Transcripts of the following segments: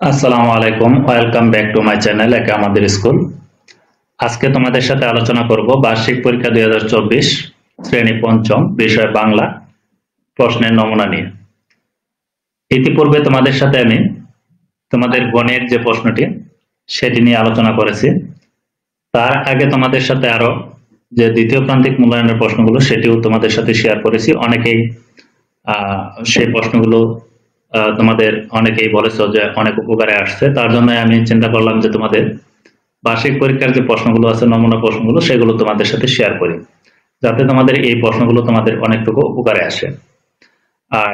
আসসালামু আলাইকুম, welcome back to my channel একে আমাদের স্কুল। আজকে তোমাদের সাথে আলোচনা করব বার্ষিক পরীক্ষা 2024 শ্রেণী পঞ্চম, বিষয় বাংলা, প্রশ্নের নমুনা নিয়ে। ইতিপূর্বে তোমাদের সাথে আমি তোমাদের গণের যে প্রশ্নটি সেটি নিয়ে আলোচনা করেছি। তার আগে তোমাদের সাথে আরো যে দ্বিতীয় প্রান্তিক মূল্যায়নের প্রশ্নগুলো সেটিও তোমাদের সাথে শেয়ার করেছি। অনেকেই সেই প্রশ্নগুলো তোমাদের অনেকেই বলেছো যে অনেক উপকারে আসছে। তার জন্য আমি চিন্তা করলাম যে তোমাদের বার্ষিক পরীক্ষার যে প্রশ্নগুলো আছে, নমুনা প্রশ্নগুলো, সেগুলো তোমাদের সাথে শেয়ার করি, যাতে তোমাদের এই প্রশ্নগুলো তোমাদের অনেকটুকু উপকারে আসে। আর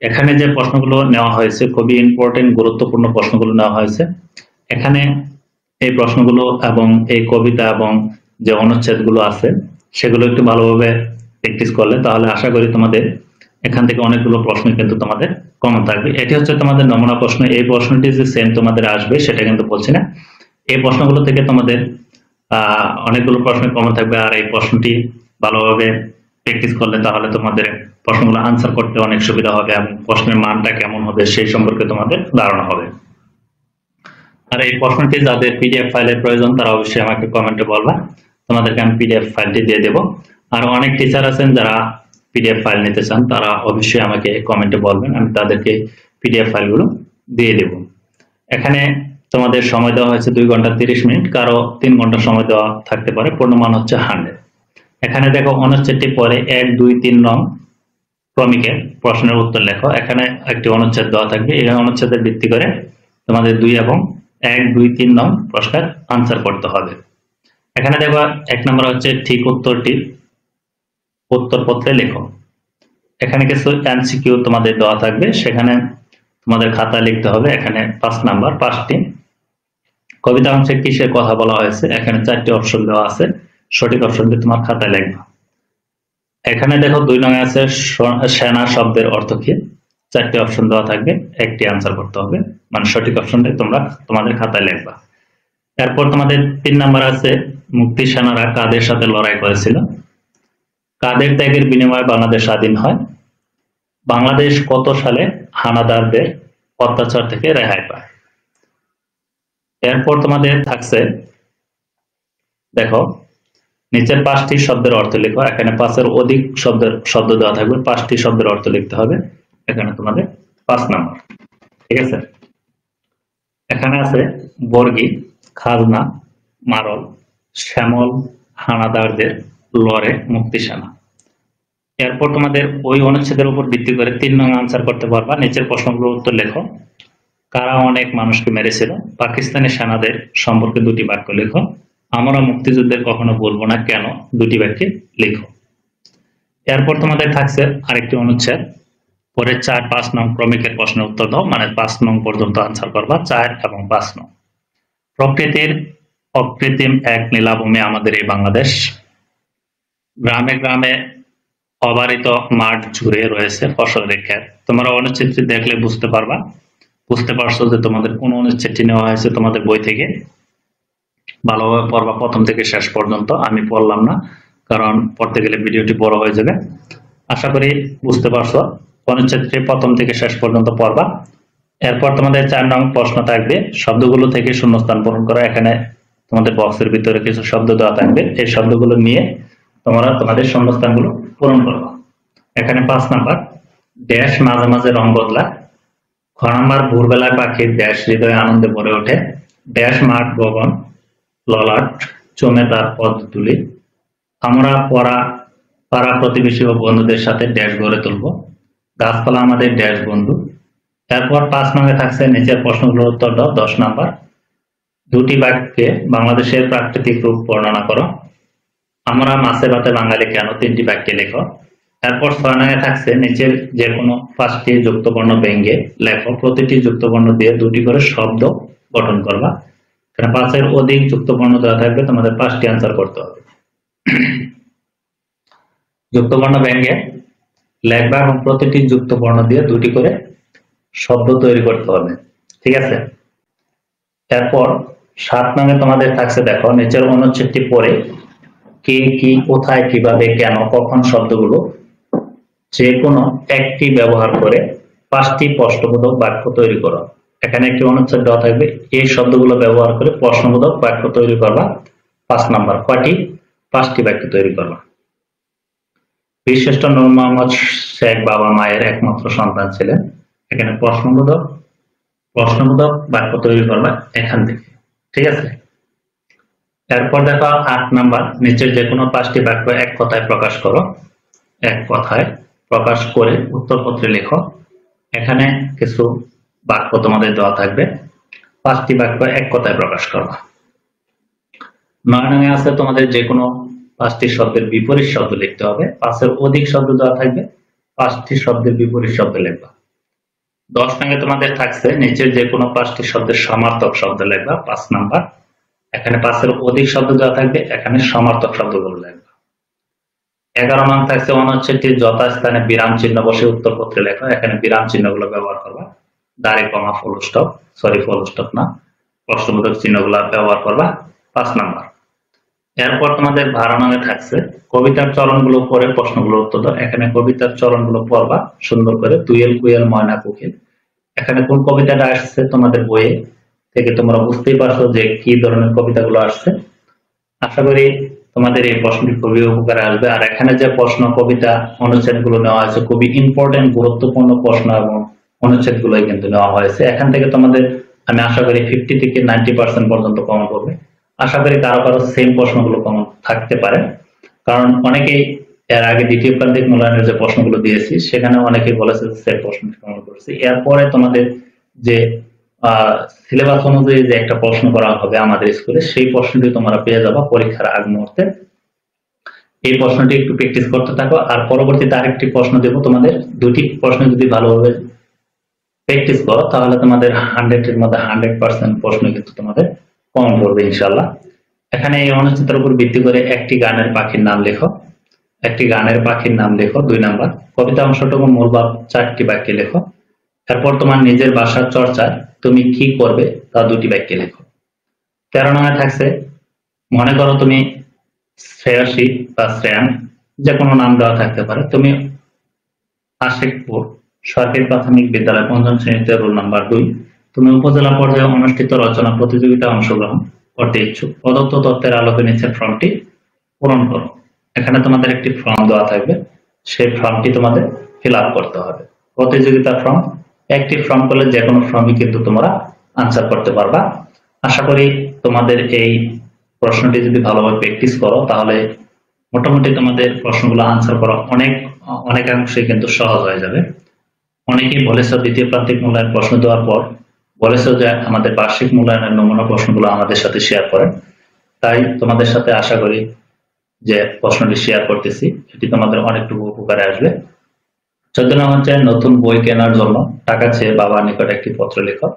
এখানে যে প্রশ্নগুলো নেওয়া হয়েছে খুবই ইম্পর্টেন্ট, গুরুত্বপূর্ণ প্রশ্নগুলো নেওয়া হয়েছে। এখানে এই প্রশ্নগুলো এবং এই কবিতা এবং যে অনুচ্ছেদগুলো আছে সেগুলো একটু ভালোভাবে প্র্যাকটিস করলে তাহলে আশা করি তোমাদের এখান থেকে অনেকগুলো প্রশ্ন কিন্তু তোমাদের কমন থাকবে। এটি হচ্ছে তোমাদের নমুনা প্রশ্ন। এই প্রশ্নটি যে সেম তোমাদের আসবে সেটা কিন্তু বলছি না। এই প্রশ্নগুলো থেকে তোমাদের অনেকগুলো প্রশ্ন কমন থাকবে, আর এই প্রশ্নটি ভালোভাবে প্র্যাকটিস করলে তাহলে তোমাদের প্রশ্নগুলো আনসার করতে অনেক সুবিধা হবে এবং প্রশ্নের মানটা কেমন হবে সেই সম্পর্কে তোমাদের ধারণা হবে। আর এই প্রশ্নটি যাদের পিডিএফ ফাইলের প্রয়োজন তারা অবশ্যই আমাকে কমেন্টে বলবা, তোমাদেরকে আমি পিডিএফ ফাইলটি দিয়ে দেব। আর অনেক টিচার আছেন যারা পিডিএফ ফাইল নিতে চান, তারা অবশ্যই আমাকে কমেন্টে বলবেন, আমি তাদেরকে পিডিএফ ফাইলগুলো দিয়ে দেব। এখানে তোমাদের সময় দেওয়া হয়েছে 2 ঘন্টা 30 মিনিট, কারো 3 ঘন্টা সময় দেওয়া থাকতে পারে। পূর্ণমান হচ্ছে 100। এখানে দেখো অনুচ্ছেদটি পরে 1, 2, 3 নং ক্রমিকের প্রশ্নের উত্তর লেখো। এখানে একটি অনুচ্ছেদ দেওয়া থাকবে, এই অনুচ্ছেদের ভিত্তি করে তোমাদের 2 এবং 1, 2, 3 নং প্রশ্নের আনসার করতে হবে। এখানে দেখো 1 নম্বর হচ্ছে ঠিক উত্তরটি উত্তরপত্রে লেখো। এখানে কিছু এমসিকিউ তোমাদের দেওয়া থাকবে, সেখানে তোমাদের খাতায় লিখতে হবে। এখানে 5 নাম্বার 5টি কবিতা অংশে কিসের কথা বলা হয়েছে, এখানে 4টি অপশন দেওয়া আছে, সঠিক অপশনটি তোমার খাতায় লিখবা। এখানে দেখো 2 নং আছে সেনা শব্দের অর্থ কি, 4টি অপশন দেওয়া থাকবে, একটি আনসার করতে হবে, মানে সঠিক অপশনটি তোমরা তোমাদের খাতায় লিখবা। এরপর তোমাদের 3 নাম্বার আছে মুক্তি সেনারা কাদের সাথে লড়াই করেছিল, কাদের ত্যাগের বিনিময়ে বাংলাদেশ স্বাধীন হয়, বাংলাদেশ কত সালে হানাদারদের অত্যাচার থেকে রেহাই পায়। এরপর তোমাদের থাকছে দেখো নিচের 5টি শব্দের অর্থ লিখো। এখানে 5 এর অধিক শব্দ দেওয়া থাকবে, 5টি শব্দের অর্থ লিখতে হবে। এখানে তোমাদের 5 নাম্বার, ঠিক আছে। এখানে আছে বর্গী, খাজনা, মারল, শ্যামল, হানাদারদের, লড়ে, মুক্তি সেনা। এরপর তোমাদের ওই অনুচ্ছেদের উপর ভিত্তি করে 3 নং আনসার করতে পারবা। নিচের প্রশ্নগুলোর উত্তর লেখো। কারা অনেক মানুষকে মেরেছিল, পাকিস্তানি সেনাদের সম্পর্কে 2টি বাক্য লেখো। আমরা মুক্তিযুদ্ধের কখনো বলবো না কেন, 2টি বাক্যে লেখো। এরপর তোমাদের থাকছে আরেকটি অনুচ্ছেদ, পরে 4, 5 নং ক্রমিকের প্রশ্নের উত্তর দাও, মানে 5 নং পর্যন্ত আনসার করবা, 4 এবং 5 নং। প্রকৃতির অকৃত্রিম এক নীলাভূমি আমাদের এই বাংলাদেশ, গ্রামে গ্রামে অবারিত মাঠ জুড়ে রয়েছে ফসলের ক্ষেত। তোমরা অনুচ্ছেদটি দেখলে বুঝতে পারছো যে তোমাদের কোন অনুচ্ছেদটি নেওয়া হয়েছে তোমাদের বই থেকে। ভালোভাবে পড়বা প্রথম থেকে শেষ পর্যন্ত। আমি পড়লাম না, কারণ পড়তে গেলে ভিডিওটি বড় হয়ে যাবে। আশা করি বুঝতে পারছো। অনুচ্ছেদটি প্রথম থেকে শেষ পর্যন্ত পড়বা। এরপর তোমাদের 4 নং প্রশ্ন থাকবে, শব্দগুলো থেকে শূন্যস্থান পূরণ করা। এখানে তোমাদের বক্সের ভিতরে কিছু শব্দ দেওয়া থাকবে, এই শব্দগুলো নিয়ে তোমরা তোমাদের শূন্যস্থানগুলো পূরণ করবা। এখানে 5 নাম্বার ড্যাশ মাঝে মাঝে রং বদলা, 6 নাম্বার ভোরবেলায় পাখির ড্যাশ হৃদয়ে আনন্দে ভরে ওঠে, ড্যাশ মাঠ গগন ললাট চমে তার পদ তুলি, আমরা পাড়া প্রতিবেশী ও বন্ধুদের সাথে ড্যাশ গড়ে তুলব, গাছপালা আমাদের ড্যাশ বন্ধু। এরপর 5 নঙ্গে থাকছে নিচের প্রশ্নগুলোর উত্তর দাও। 10 নাম্বার 2টি বাক্যে বাংলাদেশের প্রাকৃতিক রূপ বর্ণনা করো। আমরা মাছে ভাতে বাঙালি কেন, 3টি বাক্যে লেখো। এরপর 6 নঙ্গে থাকছে নিচের যে কোনো 5টি যুক্তবর্ণ ব্যঙ্গে লেখো, প্রতিটি যুক্তবর্ণ দিয়ে 2টি করে শব্দ গঠন করবা। এখানে 5 এর অধিক যুক্তবর্ণ দেওয়া থাকবে, তোমাদের 5টি আনসার করতে হবে। যুক্তবর্ণ ব্যঙ্গে লেখবা এবং প্রতিটি যুক্তবর্ণ দিয়ে 2টি করে শব্দ তৈরি করতে হবে, ঠিক আছে। এরপর 7 নঙ্গে তোমাদের থাকছে দেখো নিচের অনুচ্ছেদটি পড়ে কে, কি, কোথায়, কিভাবে, কেন, কখন শব্দগুলো যে কোনো একটি ব্যবহার করে 5টি প্রশ্নবোধক বাক্য তৈরি করো। এখানে একটি অনুচ্ছেদ দেওয়া থাকবে, এই শব্দগুলো ব্যবহার করে প্রশ্নবোধক বাক্য তৈরি করবা। 5 নাম্বার, কয়টি? 5টি বাক্য তৈরি করবা। বীরশ্রেষ্ঠ নূর মোহাম্মদ শেখ বাবা মায়ের একমাত্র সন্তান ছিলেন। এখানে প্রশ্নবোধক বাক্য তৈরি করবা এখান থেকে, ঠিক আছে। এরপর দেখো 8 নাম্বার, নিচের যে কোনো 5টি বাক্য এক কথায় প্রকাশ করো। এক কথায় প্রকাশ করে উত্তরপত্রে লেখো। এখানে কিছু বাক্য তোমাদের দেওয়া থাকবে, 5টি বাক্য এক কথায় প্রকাশ করবা। 9 নং আছে তোমাদের যে কোনো 5টি শব্দের বিপরীত শব্দ লিখতে হবে। 5-এর অধিক শব্দ দেওয়া থাকবে, 5টি শব্দের বিপরীত শব্দ লিখবা। 10 নং তোমাদের থাকছে নিচের যে কোনো 5টি শব্দের সমার্থক শব্দ লিখবা। 5 নাম্বার, এখানে 5-এর অধিক শব্দ দেওয়া থাকবে, এখানে সমার্থক শব্দগুলো লিখবা। 11 নং থাকছে অনুচ্ছেদটি যথাস্থানে বিরাম চিহ্ন বসে উত্তরপত্রে লেখা। এখানে বিরাম চিহ্নগুলো ব্যবহার করবা, দাঁড়ি কমা ফুল স্টপ, ফুল স্টপ না, প্রশ্নবোধক চিহ্নগুলো ব্যবহার করবা। 5 নাম্বার। এরপর তোমাদের 12 নং থাকছে কবিতার চরণগুলো পড়ে প্রশ্নগুলোর উত্তর দাও। এখানে কবিতার চরণগুলো পড়বা সুন্দর করে, তুয়েল কুয়েল ময়না কোকিল। এখানে কোন কবিতাটা আসছে তোমাদের বইয়ে থেকে তোমরা বুঝতেই পারছো যে কি ধরনের কবিতাগুলো আসছে। আশা করি তোমাদের এই প্রশ্নটি খুবই উপকারে আসবে। আর এখানে যে প্রশ্ন কবিতা অনুচ্ছেদগুলো নেওয়া হয়েছে খুবই ইম্পর্টেন্ট গুরুত্বপূর্ণ প্রশ্ন এবং অনুচ্ছেদগুলোই কিন্তু নেওয়া হয়েছে। এখান থেকে তোমাদের আমি আশা করি 50 থেকে 90% পর্যন্ত কমন করবে। আশা করি কারো সেম প্রশ্নগুলো কমন থাকতে পারে, কারণ অনেকেই এর আগে দ্বিতীয় প্রান্তিক মূল্যায়নের যে প্রশ্নগুলো দিয়েছি সেখানে অনেকেই বলেছে সেম প্রশ্ন কমন করেছি। এরপরে তোমাদের যে সিলেবাস অনুযায়ী যে একটা প্রশ্ন করা হবে আমাদের স্কুলে, সেই প্রশ্নটি তোমরা পেয়ে যাবা পরীক্ষার আগ মুহূর্তে। এই প্রশ্নটি একটু প্র্যাকটিস করতে থাকো। আর পরবর্তীতে আরেকটি প্রশ্ন দেবো তোমাদের, দুটি প্রশ্ন যদি ভালোভাবে প্র্যাকটিস করো তাহলে তোমাদের 100 এর মধ্যে 100% প্রশ্ন কিন্তু তোমাদের কমন করবে ইনশাআল্লাহ। এখানে এই অনুচ্ছেদের উপর ভিত্তি করে একটি গানের পাখির নাম লেখো। একটি গানের পাখির নাম লেখো। 2 নাম্বার, কবিতা অংশটুকু মূল ভাব 4টি বাক্যে লেখো। এরপর তোমার নিজের ভাষার চর্চায় তুমি কি করবে তা 2টি বাক্যে লেখো। 13 নম্বরে থাকছে মনে করো তুমি শ্রেয়সী বা শ্রেয়ান যে কোনো নাম দেওয়া থাকতে পারে, তুমি আশিকপুর সরকারি প্রাথমিক বিদ্যালয় 5ম শ্রেণীতে রোল নাম্বার 2, তুমি উপজেলা পর্যায়ে অনুষ্ঠিত রচনা প্রতিযোগিতায় অংশগ্রহণ করতে ইচ্ছুক। প্রদত্ত তথ্যের আলোকে নিচের ফর্মটি পূরণ করো। এখানে তোমাদের একটি ফর্ম দেওয়া থাকবে, সেই ফর্মটি তোমাদের ফিল আপ করতে হবে। প্রতিযোগিতা ফর্ম, একটি ফর্ম করলে যে কোনো ফর্মই কিন্তু তোমরা আনসার করতে পারবা। আশা করি তোমাদের এই প্রশ্নটি যদি ভালোভাবে প্র্যাকটিস করো তাহলে মোটামুটি তোমাদের প্রশ্নগুলো আনসার করা অনেকাংশে কিন্তু সহজ হয়ে যাবে। অনেকেই বলেছো দ্বিতীয় প্রান্তিক মূল্যায়ন প্রশ্ন দেওয়ার পর বলেছো যে আমাদের বার্ষিক মূল্যায়নের নমুনা প্রশ্নগুলো আমাদের সাথে শেয়ার করেন, তাই তোমাদের সাথে আশা করি যে প্রশ্নটি শেয়ার করতেছি এটি তোমাদের অনেকটুকু উপকারে আসবে। 14 নম্বর হচ্ছে নতুন বই কেনার জন্য টাকা চেয়ে বাবার নিকট একটি পত্র লেখো।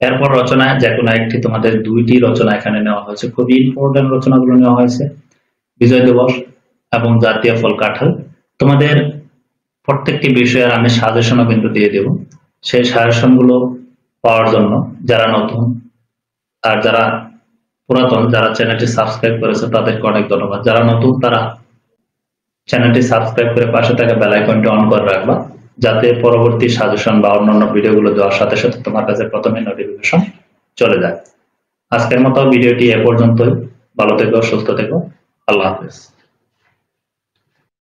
এরপর রচনায় যে কোনো একটি, তোমাদের 2টি রচনা এখানে নেওয়া হয়েছে, খুবই ইম্পর্টেন্ট রচনাগুলো নেওয়া হয়েছে। বিজয় দিবস এবং জাতীয় ফল কাঁঠাল। তোমাদের প্রত্যেকটি বিষয়ের আমি সাজেশনও কিন্তু দিয়ে দেব। সেই সাজেশনগুলো পাওয়ার জন্য যারা নতুন আর যারা পুরাতন, যারা চ্যানেলটি সাবস্ক্রাইব করেছে তাদেরকে অনেক ধন্যবাদ। যারা নতুন তারা চ্যানেলটি সাবস্ক্রাইব করে পাশে থাকা বেল আইকনটি অন করে রাখবা, যাতে পরবর্তী সাজেশন বা অন্যান্য ভিডিওগুলো দেওয়ার সাথে সাথে তোমার কাছে প্রথমে নোটিফিকেশন চলে যায়। আজকের মতো ভিডিওটি এ পর্যন্তই। ভালো থেকো, সুস্থ থেকো, আল্লাহ হাফেজ।